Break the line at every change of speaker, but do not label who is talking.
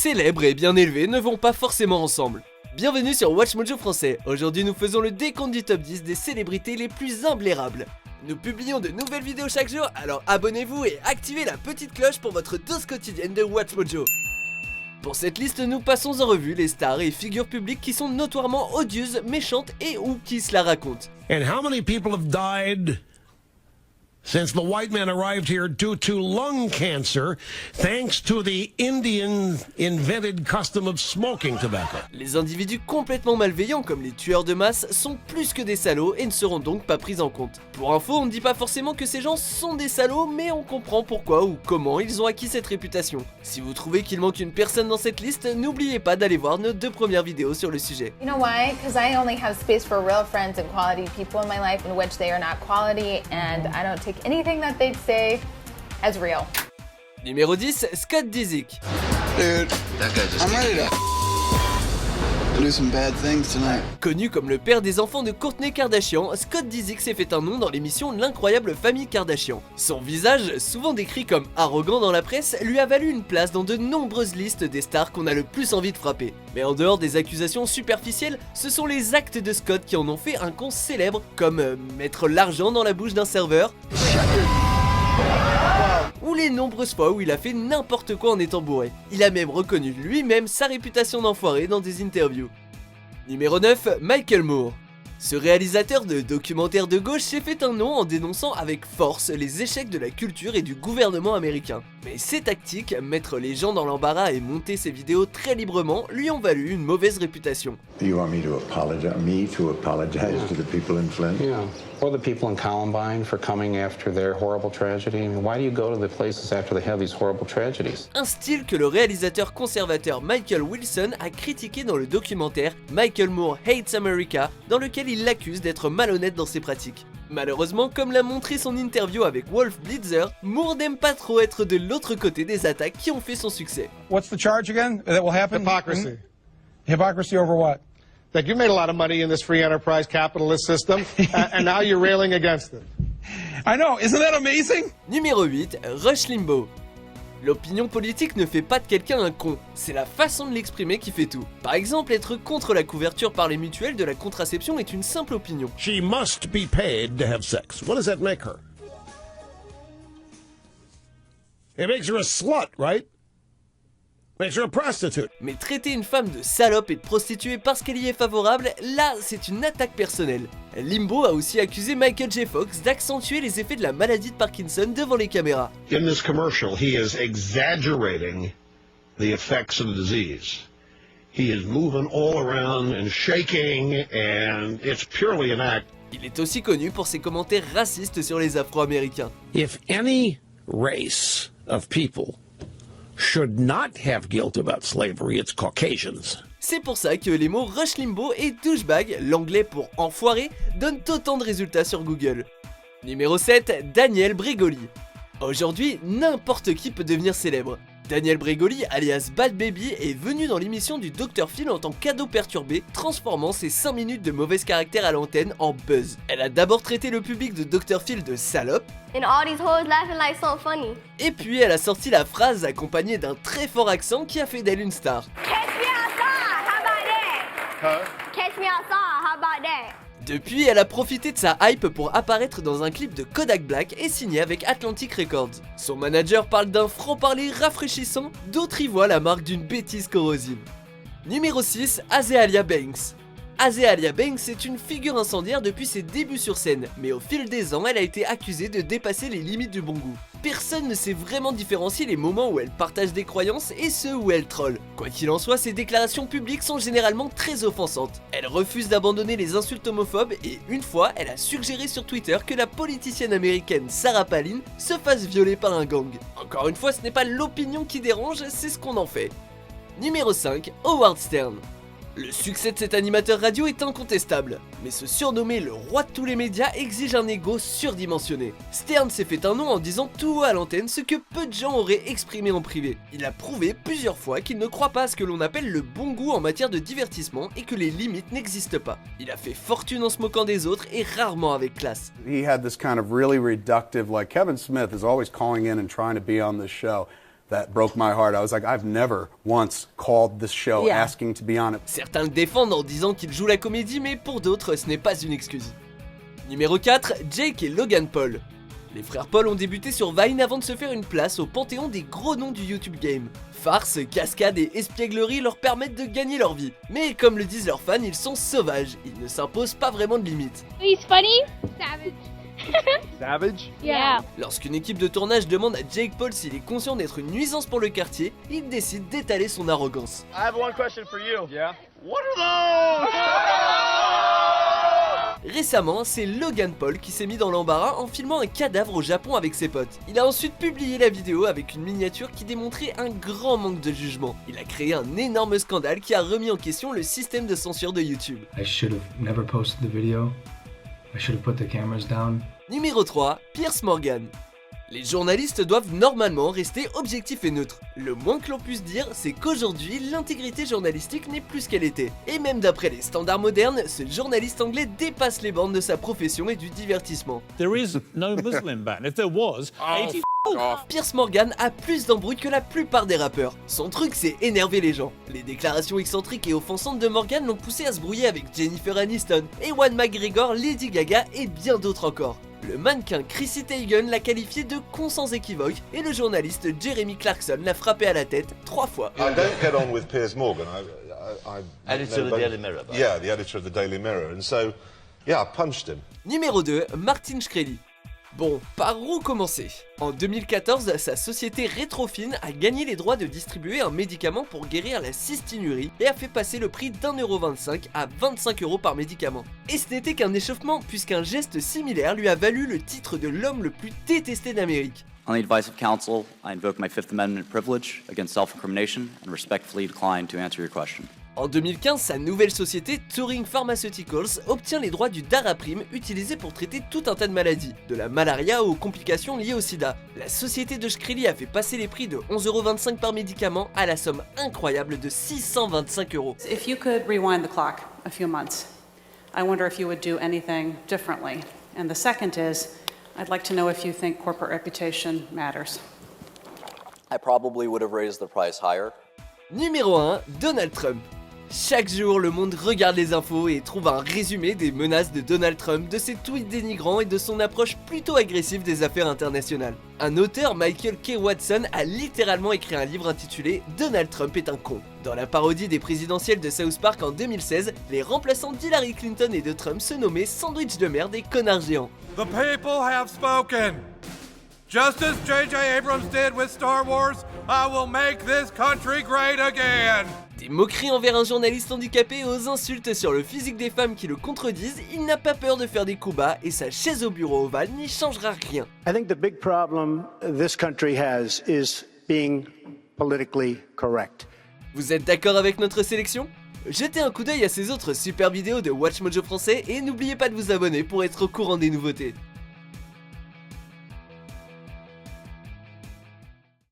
Célèbre et bien élevé ne vont pas forcément ensemble. Bienvenue sur WatchMojo français, aujourd'hui nous faisons le décompte du top 10 des célébrités les plus imblairables. Nous publions de nouvelles vidéos chaque jour, alors abonnez-vous et activez la petite cloche pour votre dose quotidienne de WatchMojo. Pour cette liste, nous passons en revue les stars et figures publiques qui sont notoirement odieuses, méchantes et ou qui se la racontent.
And how many people have died since the white man arrived here due to lung cancer, thanks to the Indian invented custom of smoking tobacco?
Les individus complètement malveillants comme les tueurs de masse sont plus que des salauds et ne seront donc pas pris en compte. Pour info, on ne dit pas forcément que ces gens sont des salauds, mais on comprend pourquoi ou comment ils ont acquis cette réputation. Si vous trouvez qu'il manque une personne dans cette liste, n'oubliez pas d'aller voir nos deux premières vidéos sur le sujet.
You know why? Because I only have space for real friends and quality people in my life in which they are not quality, and I don't take anything that they'd say as real.
Numéro 10, Scott Disick.
Dude, I'm ready to do some bad things tonight.
Connu comme le père des enfants de Kourtney Kardashian, Scott Disick s'est fait un nom dans l'émission L'incroyable famille Kardashian. Son visage, souvent décrit comme arrogant dans la presse, lui a valu une place dans de nombreuses listes des stars qu'on a le plus envie de frapper. Mais en dehors des accusations superficielles, ce sont les actes de Scott qui en ont fait un con célèbre, comme mettre l'argent dans la bouche d'un serveur, ou les nombreuses fois où il a fait n'importe quoi en étant bourré. Il a même reconnu lui-même sa réputation d'enfoiré dans des interviews. Numéro 9, Michael Moore. Ce réalisateur de documentaires de gauche s'est fait un nom en dénonçant avec force les échecs de la culture et du gouvernement américain. Mais ces tactiques, mettre les gens dans l'embarras et monter ses vidéos très librement, lui ont valu une mauvaise réputation.
You want me to apologize to the people in Flint?
Yeah, or the people in Columbine for coming after their horrible tragedy. I mean, why do you go to the places after they have these horrible tragedies?
Un style que le réalisateur conservateur Michael Wilson a critiqué dans le documentaire Michael Moore Hates America, dans lequel il l'accuse d'être malhonnête dans ses pratiques. Malheureusement, comme l'a montré son interview avec Wolf Blitzer, Moore n'aime pas trop être de l'autre côté des attaques qui ont fait son succès.
What's the charge again that will happen?
Hypocrisy.
Hypocrisy over what?
That you made a lot of money in this free enterprise capitalist system, and now you're railing against it.
I know, isn't that amazing?
Numéro 8, Rush Limbaugh. L'opinion politique ne fait pas de quelqu'un un con, c'est la façon de l'exprimer qui fait tout. Par exemple, être contre la couverture par les mutuelles de la contraception est une simple opinion.
She must be paid to have sex. What does that make her? It makes her a slut, right? Makes her a prostitute.
Mais traiter une femme de salope et de prostituée parce qu'elle y est favorable, là c'est une attaque personnelle. Limbaugh a aussi accusé Michael J. Fox d'accentuer les effets de la maladie de Parkinson devant les caméras.
In this commercial, he is exaggerating the effects of the disease. He is moving all around and shaking, and it's purely an act.
Il est aussi connu pour ses commentaires racistes sur les Afro-Américains.
If any race of people should not have guilt about slavery, it's Caucasians.
C'est pour ça que les mots Rush Limbaugh et douchebag, l'anglais pour enfoiré, donnent autant de résultats sur Google. Numéro 7, Daniel Bregoli. Aujourd'hui, n'importe qui peut devenir célèbre. Daniel Bregoli, alias Bad Baby, est venu dans l'émission du Dr Phil en tant qu'ado perturbé, transformant ses 5 minutes de mauvais caractère à l'antenne en buzz. Elle a d'abord traité le public de Dr Phil de salope,
And all these hoes laughing like something funny.
et puis elle a sorti la phrase accompagnée d'un très fort accent qui a fait d'elle une star.
Catch me outside, how about that? Catch me outside, how about that?
Depuis, elle a profité de sa hype pour apparaître dans un clip de Kodak Black et signé avec Atlantic Records. Son manager parle d'un franc-parler rafraîchissant, d'autres y voient la marque d'une bêtise corrosive. Numéro 6, Azealia Banks. Azealia Banks est une figure incendiaire depuis ses débuts sur scène, mais au fil des ans, elle a été accusée de dépasser les limites du bon goût. Personne ne sait vraiment différencier les moments où elle partage des croyances et ceux où elle troll. Quoi qu'il en soit, ses déclarations publiques sont généralement très offensantes. Elle refuse d'abandonner les insultes homophobes et une fois, elle a suggéré sur Twitter que la politicienne américaine Sarah Palin se fasse violer par un gang. Encore une fois, ce n'est pas l'opinion qui dérange, c'est ce qu'on en fait. Numéro 5, Howard Stern. Le succès de cet animateur radio est incontestable, mais se surnommer le roi de tous les médias exige un ego surdimensionné. Stern s'est fait un nom en disant tout haut à l'antenne ce que peu de gens auraient exprimé en privé. Il a prouvé plusieurs fois qu'il ne croit pas à ce que l'on appelle le bon goût en matière de divertissement et que les limites n'existent pas. Il a fait fortune en se moquant des autres et rarement avec classe.
He had this kind of really reductive, like Kevin Smith is always calling in and trying to be on this show. that broke my heart. I was like, I've never once called this show asking to be on it.
Certains le défendent en disant qu'il joue la comédie, mais pour d'autres, ce n'est pas une excuse. Numéro 4, Jake et Logan Paul. Les frères Paul ont débuté sur Vine avant de se faire une place au panthéon des gros noms du YouTube game. Farce, cascade et espièglerie leur permettent de gagner leur vie. Mais comme le disent leurs fans, ils sont sauvages, ils ne s'imposent pas vraiment de limites.
He's funny. Savage.
Savage?
Yeah.
Lorsqu'une équipe de tournage demande à Jake Paul s'il est conscient d'être une nuisance pour le quartier, il décide d'étaler son arrogance.
I have one question for you. Yeah? What are those?
Récemment, c'est Logan Paul qui s'est mis dans l'embarras en filmant un cadavre au Japon avec ses potes. Il a ensuite publié la vidéo avec une miniature qui démontrait un grand manque de jugement. Il a créé un énorme scandale qui a remis en question le système de censure de YouTube.
I should have never posted the video. I should have put the cameras down.
Numéro 3, Piers Morgan. Les journalistes doivent normalement rester objectifs et neutres. Le moins que l'on puisse dire, c'est qu'aujourd'hui, l'intégrité journalistique n'est plus ce qu'elle était. Et même d'après les standards modernes, ce journaliste anglais dépasse les bornes de sa profession et du divertissement.
There is no Muslim ban. If there was, 80
Piers Morgan a plus d'embrouilles que la plupart des rappeurs. Son truc, c'est énerver les gens. Les déclarations excentriques et offensantes de Morgan l'ont poussé à se brouiller avec Jennifer Aniston, Ewan McGregor, Lady Gaga et bien d'autres encore. Le mannequin Chrissy Teigen l'a qualifié de con sans équivoque et le journaliste Jeremy Clarkson l'a frappé à la tête 3 fois.
I don't get on with Piers Morgan.
Editor of the Daily Mirror.
Yeah, the editor of the Daily Mirror. And so, yeah, I punched him.
Numéro 2, Martin Shkreli. Bon, par où commencer? En 2014, sa société Retrofin a gagné les droits de distribuer un médicament pour guérir la cystinurie et a fait passer le prix d'1,25€ à 25 € par médicament. Et ce n'était qu'un échauffement puisqu'un geste similaire lui a valu le titre de l'homme le plus détesté d'Amérique.
On the advice of counsel, I invoke my Fifth Amendment privilege against self-incrimination and respectfully decline to answer your question.
En 2015, sa nouvelle société Turing Pharmaceuticals obtient les droits du Daraprim utilisé pour traiter tout un tas de maladies, de la malaria aux complications liées au sida. La société de Shkreli a fait passer les prix de 11,25€ par médicament à la somme incroyable de 625 €.
If you could rewind the clock a few months, I wonder if you would do anything differently. And the second is, I'd like to know if you think corporate reputation matters.
I probably would have raised the price higher.
Numéro 1, Donald Trump. Chaque jour, le monde regarde les infos et trouve un résumé des menaces de Donald Trump, de ses tweets dénigrants et de son approche plutôt agressive des affaires internationales. Un auteur, Michael K. Watson, a littéralement écrit un livre intitulé « Donald Trump est un con ». Dans la parodie des présidentielles de South Park en 2016, les remplaçants d'Hillary Clinton et de Trump se nommaient sandwich de merde et connards géants.
The people have spoken. Just as J.J. Abrams did with Star Wars, I will make this country great again.
Des moqueries envers un journaliste handicapé aux insultes sur le physique des femmes qui le contredisent, il n'a pas peur de faire des coups bas et sa chaise au bureau ovale n'y changera rien.
I think the big problem this country has is being politically correct.
Vous êtes d'accord avec notre sélection? Jetez un coup d'œil à ces autres super vidéos de WatchMojo français et n'oubliez pas de vous abonner pour être au courant des nouveautés.